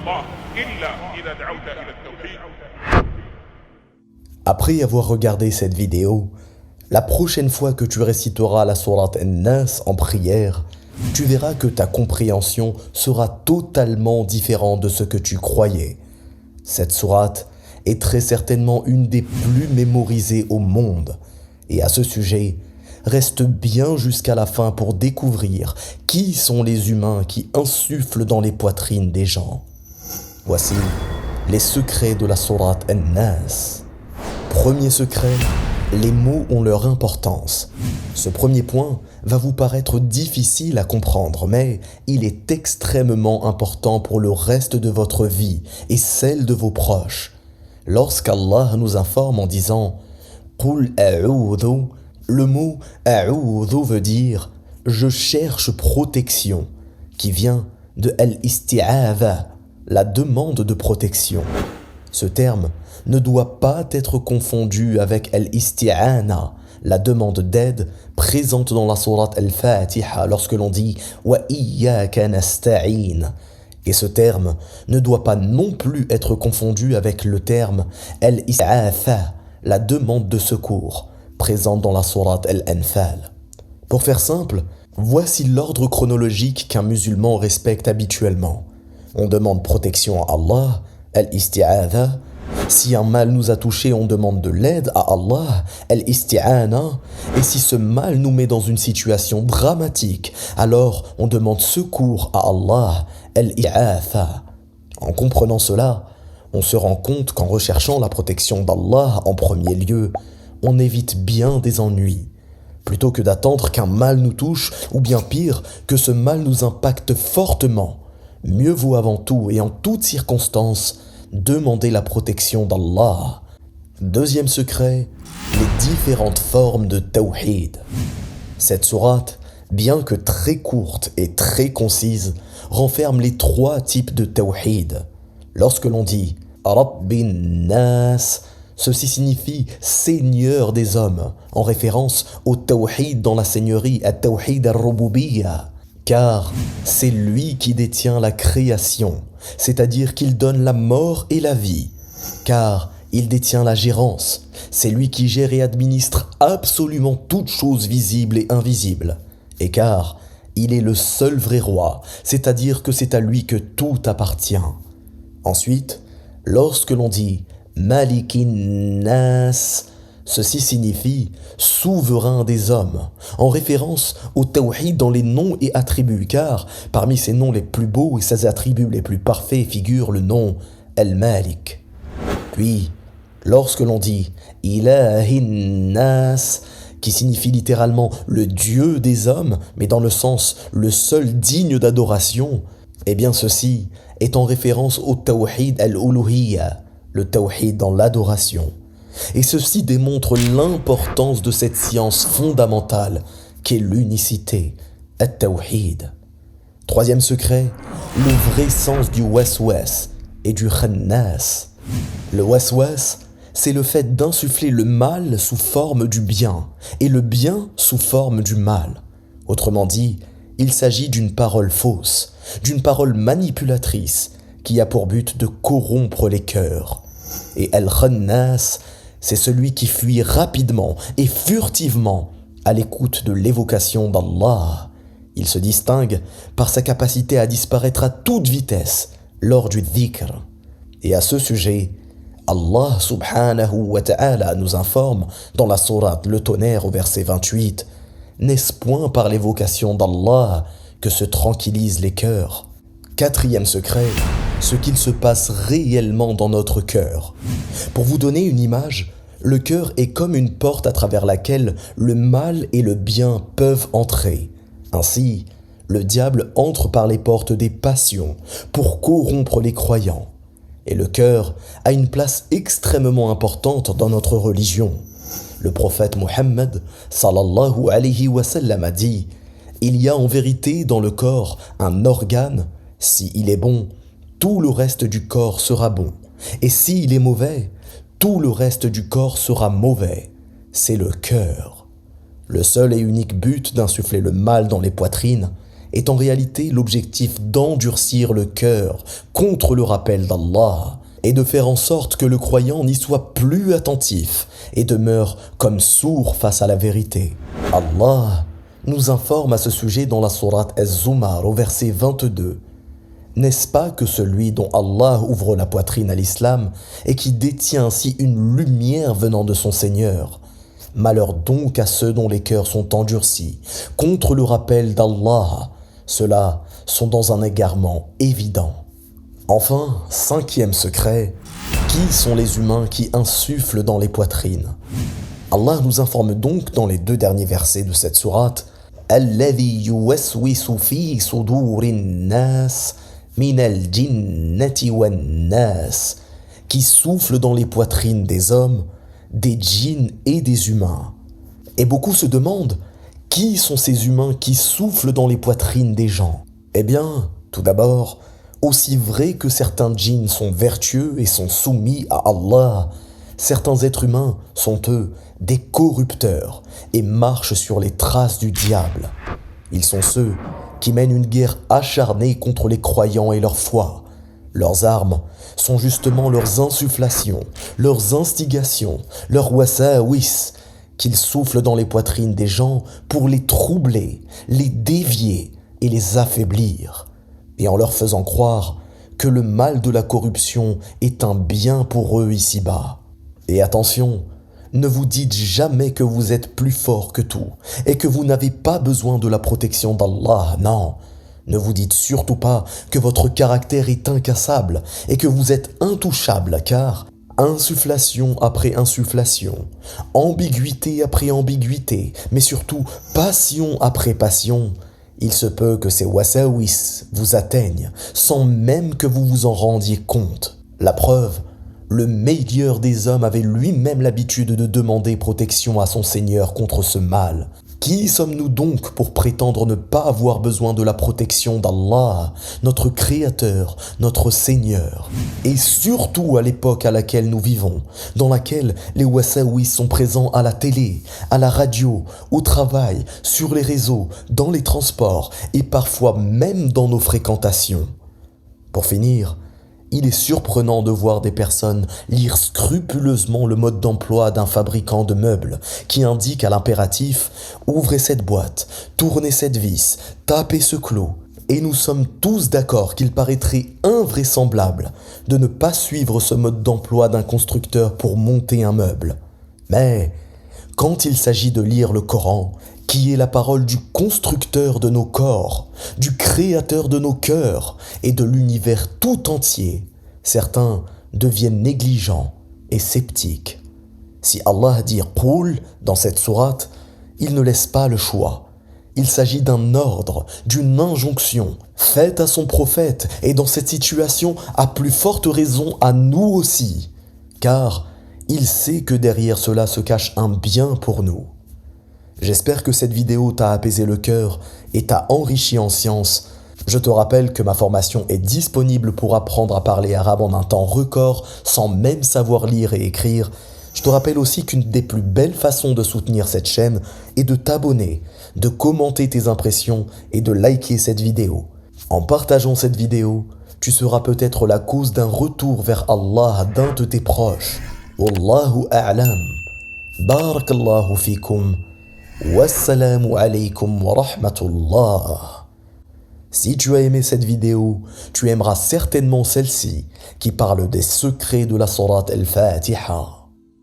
الله إلا إذا دعوت إلى التوحيد. Après avoir regardé cette vidéo, la prochaine fois que tu réciteras la sourate An-Nas en prière, tu verras que ta compréhension sera totalement différente de ce que tu croyais. Cette sourate est très certainement une des plus mémorisées au monde. Et à ce sujet, reste bien jusqu'à la fin pour découvrir qui sont les humains qui insufflent dans les poitrines des gens. Voici les secrets de la sourate An-Nas. Premier secret, les mots ont leur importance. Ce premier point va vous paraître difficile à comprendre, mais il est extrêmement important pour le reste de votre vie et celle de vos proches. Lorsqu'Allah nous informe en disant « Qul a'udhu », le mot « a'udhu » veut dire « je cherche protection », qui vient de « al-isti'adha », la demande de protection. Ce terme ne doit pas être confondu avec al-isti'ana, la demande d'aide présente dans la sourate Al-Fatiha lorsque l'on dit « wa iyyaka nasta'in ». Et ce terme ne doit pas non plus être confondu avec le terme al-isti'atha, la demande de secours, présente dans la sourate Al-Anfal. Pour faire simple, voici l'ordre chronologique qu'un musulman respecte habituellement. On demande protection à Allah, al-isti'adha. Si un mal nous a touché, on demande de l'aide à Allah, al-isti'ana. Et si ce mal nous met dans une situation dramatique, alors on demande secours à Allah, al-i'atha. En comprenant cela, on se rend compte qu'en recherchant la protection d'Allah en premier lieu, on évite bien des ennuis. Plutôt que d'attendre qu'un mal nous touche, ou bien pire, que ce mal nous impacte fortement, mieux vaut avant tout et en toutes circonstances demander la protection d'Allah. Deuxième secret, les différentes formes de tawhid. Cette sourate, bien que très courte et très concise, renferme les 3 types de tawhid. Lorsque l'on dit Rabbin Nas, ceci signifie Seigneur des hommes, en référence au tawhid dans la seigneurie, à tawhid al-Rububiyyah. Car c'est lui qui détient la création, c'est-à-dire qu'il donne la mort et la vie. Car il détient la gérance, c'est lui qui gère et administre absolument toutes choses visibles et invisibles. Et car il est le seul vrai roi, c'est-à-dire que c'est à lui que tout appartient. Ensuite, lorsque l'on dit Malikin Nas, ceci signifie souverain des hommes, en référence au tawhid dans les noms et attributs, car parmi ses noms les plus beaux et ses attributs les plus parfaits figure le nom Al-Malik. Puis, lorsque l'on dit Ilahin Nas, qui signifie littéralement le Dieu des hommes, mais dans le sens le seul digne d'adoration, eh bien ceci est en référence au tawhid al-uluhiyya, le tawhid dans l'adoration. Et ceci démontre l'importance de cette science fondamentale qu'est l'unicité, at-tawhid. Troisième secret, le vrai sens du waswas et du khannas. Le waswas, c'est le fait d'insuffler le mal sous forme du bien et le bien sous forme du mal. Autrement dit, il s'agit d'une parole fausse, d'une parole manipulatrice qui a pour but de corrompre les cœurs. Et al-khannas, c'est celui qui fuit rapidement et furtivement à l'écoute de l'évocation d'Allah. Il se distingue par sa capacité à disparaître à toute vitesse lors du dhikr. Et à ce sujet, Allah subhanahu wa ta'ala nous informe dans la sourate Le Tonnerre au verset 28 « N'est-ce point par l'évocation d'Allah que se tranquillisent les cœurs ?» Quatrième secret, ce qu'il se passe réellement dans notre cœur. Pour vous donner une image, le cœur est comme une porte à travers laquelle le mal et le bien peuvent entrer. Ainsi, le diable entre par les portes des passions pour corrompre les croyants. Et le cœur a une place extrêmement importante dans notre religion. Le prophète Mohammed sallallahu alayhi wa sallam a dit « Il y a en vérité dans le corps un organe, si il est bon, tout le reste du corps sera bon. Et s'il est mauvais, tout le reste du corps sera mauvais. C'est le cœur. » Le seul et unique but d'insuffler le mal dans les poitrines est en réalité l'objectif d'endurcir le cœur contre le rappel d'Allah et de faire en sorte que le croyant n'y soit plus attentif et demeure comme sourd face à la vérité. Allah nous informe à ce sujet dans la sourate Az-Zumar au verset 22. N'est-ce pas que celui dont Allah ouvre la poitrine à l'islam et qui détient ainsi une lumière venant de son Seigneur? Malheur donc à ceux dont les cœurs sont endurcis contre le rappel d'Allah. Ceux-là sont dans un égarement évident. Enfin, cinquième secret, qui sont les humains qui insufflent dans les poitrines? Allah nous informe donc dans les 2 derniers versets de cette sourate « Alladhi yuwaswisu fi sudurin nas minal jinnati wan nas » qui souffle dans les poitrines des hommes, des djinns et des humains. Et beaucoup se demandent, qui sont ces humains qui soufflent dans les poitrines des gens? Eh bien, tout d'abord, aussi vrai que certains djinns sont vertueux et sont soumis à Allah, certains êtres humains sont eux des corrupteurs et marchent sur les traces du diable. Ils sont ceux qui mènent une guerre acharnée contre les croyants et leur foi. Leurs armes sont justement leurs insufflations, leurs instigations, leurs wasawis, qu'ils soufflent dans les poitrines des gens pour les troubler, les dévier et les affaiblir, et en leur faisant croire que le mal de la corruption est un bien pour eux ici-bas. Et attention, ne vous dites jamais que vous êtes plus fort que tout et que vous n'avez pas besoin de la protection d'Allah, non. Ne vous dites surtout pas que votre caractère est incassable et que vous êtes intouchable, car insufflation après insufflation, ambiguïté après ambiguïté, mais surtout passion après passion, il se peut que ces wasawis vous atteignent sans même que vous vous en rendiez compte. La preuve, le meilleur des hommes avait lui-même l'habitude de demander protection à son Seigneur contre ce mal. Qui sommes-nous donc pour prétendre ne pas avoir besoin de la protection d'Allah, notre Créateur, notre Seigneur? Et surtout à l'époque à laquelle nous vivons, dans laquelle les wasawis sont présents à la télé, à la radio, au travail, sur les réseaux, dans les transports et parfois même dans nos fréquentations. Pour finir, il est surprenant de voir des personnes lire scrupuleusement le mode d'emploi d'un fabricant de meubles qui indique à l'impératif « Ouvrez cette boîte, tournez cette vis, tapez ce clou ». Et nous sommes tous d'accord qu'il paraîtrait invraisemblable de ne pas suivre ce mode d'emploi d'un constructeur pour monter un meuble. Mais quand il s'agit de lire le Coran, qui est la parole du constructeur de nos corps, du créateur de nos cœurs et de l'univers tout entier, certains deviennent négligents et sceptiques. Si Allah dit « Qul » dans cette sourate, il ne laisse pas le choix. Il s'agit d'un ordre, d'une injonction faite à son prophète et dans cette situation, à plus forte raison à nous aussi, car il sait que derrière cela se cache un bien pour nous. J'espère que cette vidéo t'a apaisé le cœur et t'a enrichi en sciences. Je te rappelle que ma formation est disponible pour apprendre à parler arabe en un temps record sans même savoir lire et écrire. Je te rappelle aussi qu'une des plus belles façons de soutenir cette chaîne est de t'abonner, de commenter tes impressions et de liker cette vidéo. En partageant cette vidéo, tu seras peut-être la cause d'un retour vers Allah d'un de tes proches. Wallahu a'lam. Barakallahu fikum. Wassalamu alaykum wa rahmatullah. Si tu as aimé cette vidéo, tu aimeras certainement celle-ci qui parle des secrets de la sourate Al-Fatiha.